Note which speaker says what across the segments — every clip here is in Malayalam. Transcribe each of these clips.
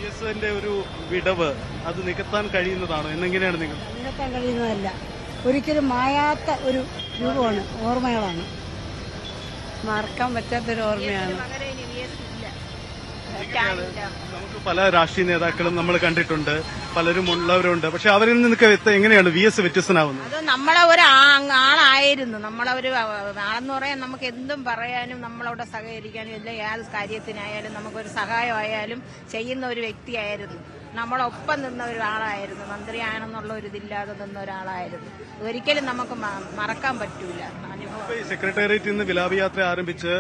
Speaker 1: എസിന്റെ ഒരു വിടവ് അത് നികത്താൻ കഴിയുന്നതാണോ എന്നെങ്ങനെയാണ് നിങ്ങൾ
Speaker 2: നികത്താൻ കഴിയുന്നതല്ല, ഒരിക്കലും മായാത്ത ഒരു രൂപമാണ്, ഓർമ്മകളാണ്, മറക്കാൻ പറ്റാത്തൊരു ഓർമ്മയാണ്.
Speaker 1: നമുക്ക് പല രാഷ്ട്രീയ നേതാക്കളും നമ്മൾ കണ്ടിട്ടുണ്ട്, പലരും ഉള്ളവരുണ്ട്. പക്ഷെ അവരിൽ നിന്നൊക്കെ എങ്ങനെയാണ് വി എസ് വ്യത്യസ്തനാവുന്നത്?
Speaker 3: അത് നമ്മളെ ഒരു ആളായിരുന്നു, നമ്മളെ ഒരു ആളെന്ന് പറയാൻ നമുക്ക് എന്തും പറയാനും നമ്മളവിടെ സഹകരിക്കാനും എല്ലാം ഏത് കാര്യത്തിനായാലും നമുക്കൊരു സഹായമായാലും ചെയ്യുന്ന ഒരു വ്യക്തിയായിരുന്നു. നമ്മളൊപ്പം നിന്ന ഒരാളായിരുന്നു, മന്ത്രിയാണെന്നുള്ള ഒരു ഇതില്ലാതെ നിന്ന ഒരാളായിരുന്നു. ഒരിക്കലും നമുക്ക് മറക്കാൻ പറ്റൂല അനുഭവം.
Speaker 1: സെക്രട്ടേറിയറ്റിൽ നിന്ന് വിലാപയാത്ര ആരംഭിച്ച്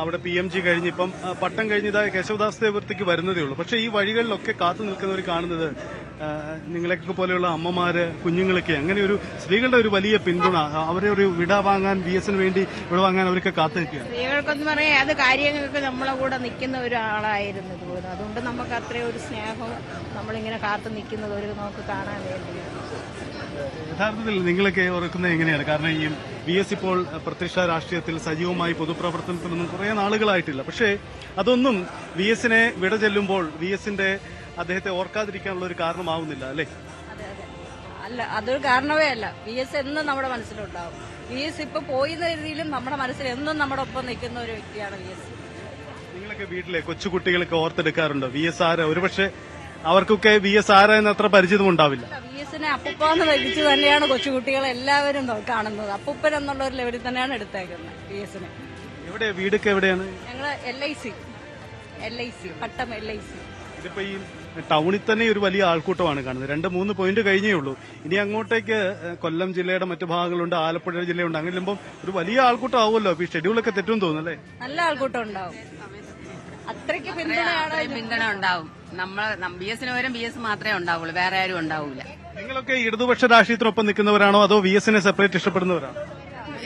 Speaker 1: അവിടെ PMG കഴിഞ്ഞിപ്പം പട്ടം കഴിഞ്ഞതായ കേശവദാസ് ദേവൃത്തിക്ക് വരുന്നതേ ഉള്ളൂ. പക്ഷെ ഈ വഴികളിലൊക്കെ കാത്തു നിൽക്കുന്നവർ കാണുന്നത് നിങ്ങളെയൊക്കെ പോലെയുള്ള അമ്മമാര്, കുഞ്ഞുങ്ങളൊക്കെ, അങ്ങനെ ഒരു സ്ത്രീകളുടെ ഒരു വലിയ പിന്തുണ, അവരെ ഒരു വിട വാങ്ങാൻ VS വേണ്ടി വിട വാങ്ങാൻ അവരൊക്കെ കാത്തു നിൽക്കുക.
Speaker 3: സ്ത്രീകൾക്കെന്ന് പറയാൻ ഏത് കാര്യങ്ങൾക്ക് നമ്മളെ കൂടെ നിൽക്കുന്ന ഒരാളായിരുന്നു തോന്നുന്നു. അതുകൊണ്ട് നമുക്ക് അത്രയും ഒരു സ്നേഹം നമ്മളിങ്ങനെ കാത്തു നിൽക്കുന്നത് ഒരു നമുക്ക് കാണാൻ വേണ്ടി.
Speaker 1: യഥാർത്ഥത്തിൽ നിങ്ങളൊക്കെ ഓർക്കുന്നത് എങ്ങനെയാണ്? കാരണം ഈ VS ഇപ്പോൾ പ്രത്യക്ഷ രാഷ്ട്രീയത്തിൽ സജീവമായി പൊതുപ്രവർത്തനത്തിലൊന്നും കുറെ നാളുകളായിട്ടില്ല. പക്ഷേ അതൊന്നും VS വിട ചെല്ലുമ്പോൾ VS അദ്ദേഹത്തെ ഓർക്കാതിരിക്കാനുള്ള ഒരു കാരണമാവുന്നില്ല, അല്ലേ?
Speaker 2: അല്ല, അതൊരു കാരണമേ അല്ല. VS എന്നും നമ്മുടെ മനസ്സിലുണ്ടാവും. VS ഇപ്പൊ പോയിന്ന രീതിയിലും നമ്മുടെ മനസ്സിൽ എന്നും നമ്മുടെ ഒപ്പം നിൽക്കുന്ന ഒരു വ്യക്തിയാണ് VS.
Speaker 1: നിങ്ങളൊക്കെ വീട്ടിലെ കൊച്ചുകുട്ടികളൊക്കെ ഓർത്തെടുക്കാറുണ്ടോ VS ആരാ? ഒരുപക്ഷെ അവർക്കൊക്കെ VS ആരാ എന്ന് അത്ര പരിചിതം ഉണ്ടാവില്ല.
Speaker 2: VS അപ്പൂപ്പാന്ന് വിളിച്ച് തന്നെയാണ് കൊച്ചുകുട്ടികൾ എല്ലാവരും കാണുന്നത്. അപ്പൂപ്പൻ എന്നുള്ള ഒരു ലെവലിൽ തന്നെയാണ് എടുത്തേക്കുന്നത് VS.
Speaker 1: എവിടെ വീടൊക്കെ എവിടെയാണ്?
Speaker 2: ഞങ്ങള് LIC പട്ടം LIC.
Speaker 1: ഇതിപ്പോ ഈ ടൗണിൽ തന്നെ ഒരു വലിയ ആൾക്കൂട്ടമാണ് കാണുന്നത്. 2-3 പോയിന്റ് കഴിഞ്ഞേ ഉള്ളൂ. ഇനി അങ്ങോട്ടേക്ക് കൊല്ലം ജില്ലയുടെ മറ്റു ഭാഗങ്ങളുണ്ട്, ആലപ്പുഴ ജില്ലയുണ്ട്. അങ്ങനെ വരുമ്പോൾ ഒരു വലിയ ആൾക്കൂട്ടം ആവുമല്ലോ. ഈ ഷെഡ്യൂളൊക്കെ തെറ്റും തോന്നുന്നല്ലേ?
Speaker 2: നല്ല ആൾക്കൂട്ടം ഉണ്ടാവും, അത്രയ്ക്ക്
Speaker 4: പിന്തുണ ഉണ്ടാവും. നമ്മൾ VS പകരം VS മാത്രമേ ഉണ്ടാവുള്ളൂ, വേറെ ആരും ഉണ്ടാവൂല.
Speaker 1: നിങ്ങളൊക്കെ ഇടതുപക്ഷ രാഷ്ട്രീയത്തിനൊപ്പം നിൽക്കുന്നവരാണോ അതോ VS സെപ്പറേറ്റ് ഇഷ്ടപ്പെടുന്നവരാണോ?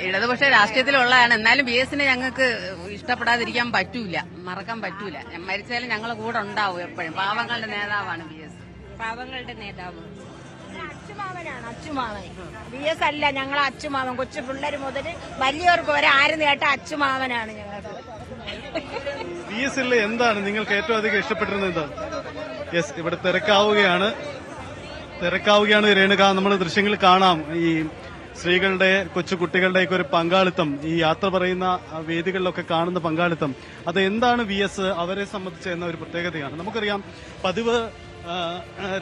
Speaker 4: ഇടതുപക്ഷ രാഷ്ട്രീയത്തിലുള്ളതാണ്. എന്നാലും VS ഞങ്ങൾക്ക് ഇഷ്ടപ്പെടാതിരിക്കാൻ പറ്റൂല, മറക്കാൻ പറ്റൂല. മരിച്ചാലും ഞങ്ങളെ കൂടെ ഉണ്ടാവും എപ്പോഴും. പാവങ്ങളുടെ നേതാവാണ് VS.
Speaker 3: പാവങ്ങളുടെ നേതാവ് അച്ചുമാവൻ. VS അല്ല, ഞങ്ങളെ അച്ചുമാവൻ. കൊച്ചു പിള്ളേർ മുതൽ വലിയവർക്ക് വരെ ആര് നേട്ട അച്ചുമാവനാണ് ഞങ്ങൾക്ക്.
Speaker 1: VS എന്താണ് നിങ്ങൾക്ക് ഏറ്റവും അധികം ഇഷ്ടപ്പെട്ടിരുന്നത്? എന്താ? യെസ്, ഇവിടെ തിരക്കാവുകയാണ് രേണുക. നമ്മൾ ദൃശ്യങ്ങൾ കാണാം. ഈ സ്ത്രീകളുടെ, കൊച്ചുകുട്ടികളുടെയൊക്കെ ഒരു പങ്കാളിത്തം, ഈ യാത്ര പറയുന്ന വേദികളിലൊക്കെ കാണുന്ന പങ്കാളിത്തം, അത് എന്താണ് VS അവരെ സംബന്ധിച്ച് എന്ന ഒരു പ്രത്യേകതയാണ്. നമുക്കറിയാം, പതിവ്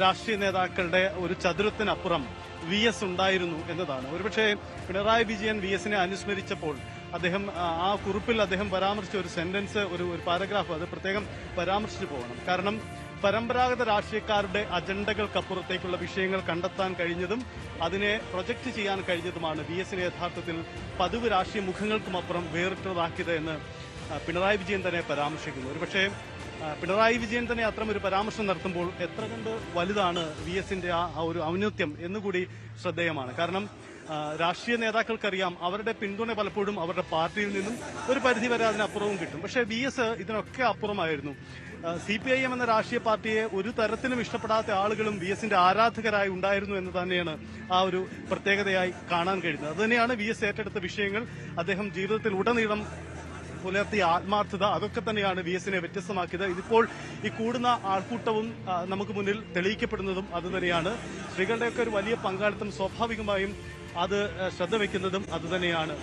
Speaker 1: രാഷ്ട്രീയ നേതാക്കളുടെ ഒരു ചതുരത്തിനപ്പുറം VS ഉണ്ടായിരുന്നു എന്നതാണ്. ഒരുപക്ഷെ പിണറായി വിജയൻ VS അനുസ്മരിച്ചപ്പോൾ അദ്ദേഹം ആ കുറിപ്പിൽ അദ്ദേഹം പരാമർശിച്ച ഒരു സെന്റൻസ്, ഒരു പാരഗ്രാഫ്, അത് പ്രത്യേകം പരാമർശിച്ചു പോകണം. കാരണം പരമ്പരാഗത രാഷ്ട്രീയക്കാരുടെ അജണ്ടകൾക്കപ്പുറത്തേക്കുള്ള വിഷയങ്ങൾ കണ്ടെത്താൻ കഴിഞ്ഞതും അതിനെ പ്രൊജക്ട് ചെയ്യാൻ കഴിഞ്ഞതുമാണ് VS യഥാർത്ഥത്തിൽ പതിവ് രാഷ്ട്രീയ മുഖങ്ങൾക്കുമപ്പുറം വേറിട്ടതാക്കിയത് എന്ന് പിണറായി വിജയൻ തന്നെ പരാമർശിക്കുന്നു. ഒരുപക്ഷെ പിണറായി വിജയൻ തന്നെ അത്തരം ഒരു പരാമർശം നടത്തുമ്പോൾ എത്ര കണ്ട് വലുതാണ് VS ആ ഒരു ഔന്നത്യം എന്നുകൂടി ശ്രദ്ധേയമാണ്. കാരണം രാഷ്ട്രീയ നേതാക്കൾക്കറിയാം അവരുടെ പിന്തുണ പലപ്പോഴും അവരുടെ പാർട്ടിയിൽ നിന്നും ഒരു പരിധിവരെ അതിനപ്പുറവും കിട്ടും. പക്ഷേ VS ഇതിനൊക്കെ അപ്പുറമായിരുന്നു. CPIM എന്ന രാഷ്ട്രീയ പാർട്ടിയെ ഒരു തരത്തിലും ഇഷ്ടപ്പെടാത്ത ആളുകളും VS ആരാധകരായി ഉണ്ടായിരുന്നു എന്ന് തന്നെയാണ് ആ ഒരു പ്രത്യേകതയായി കാണാൻ കഴിയുന്നത്. അതുതന്നെയാണ് VS ഏറ്റെടുത്ത വിഷയങ്ങൾ, അദ്ദേഹം ജീവിതത്തിൽ ഉടനീളം പുലർത്തിയ ആത്മാർത്ഥത, അതൊക്കെ തന്നെയാണ് VS വ്യത്യസ്തമാക്കിയത്. ഇതിപ്പോൾ ഈ കൂടുന്ന ആൾക്കൂട്ടവും നമുക്ക് മുന്നിൽ തെളിയിക്കപ്പെടുന്നതും അതുതന്നെയാണ്. സ്ത്രീകളുടെയൊക്കെ ഒരു വലിയ പങ്കാളിത്തം സ്വാഭാവികമായും അത് ശ്രദ്ധ വയ്ക്കുന്നതും അതുതന്നെയാണ്.